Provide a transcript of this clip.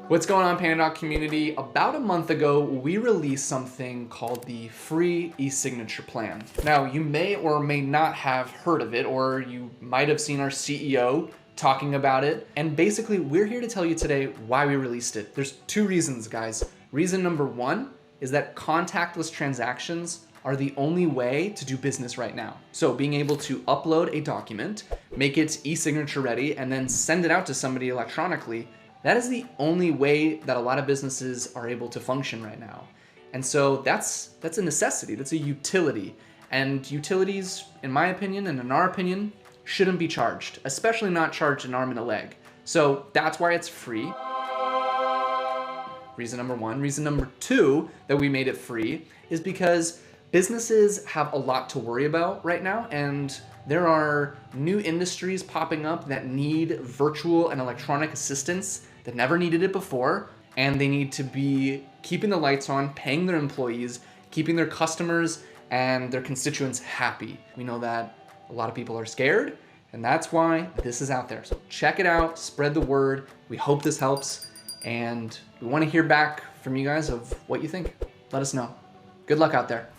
What's going on, PandaDoc community? About a month ago, we released something called the free eSignature plan. Now, you may or may not have heard of it, or you might have seen our CEO talking about it. And basically, we're here to tell you today why we released it. There's two reasons, guys. Reason number one is that contactless transactions are the only way to do business right now. So being able to upload a document, make it eSignature ready, and then send it out to somebody electronically, that is the only way that a lot of businesses are able to function right now. And so that's a necessity, that's a utility. And utilities, in my opinion and in our opinion, shouldn't be charged, especially not charged an arm and a leg. So that's why it's free. Reason number one. Reason number two that we made it free is because businesses have a lot to worry about right now, and there are new industries popping up that need virtual and electronic assistance that never needed it before, and they need to be keeping the lights on, paying their employees, keeping their customers and their constituents happy. We know that a lot of people are scared, and that's why this is out there. So check it out, spread the word. We hope this helps, and we want to hear back from you guys of what you think. Let us know. Good luck out there.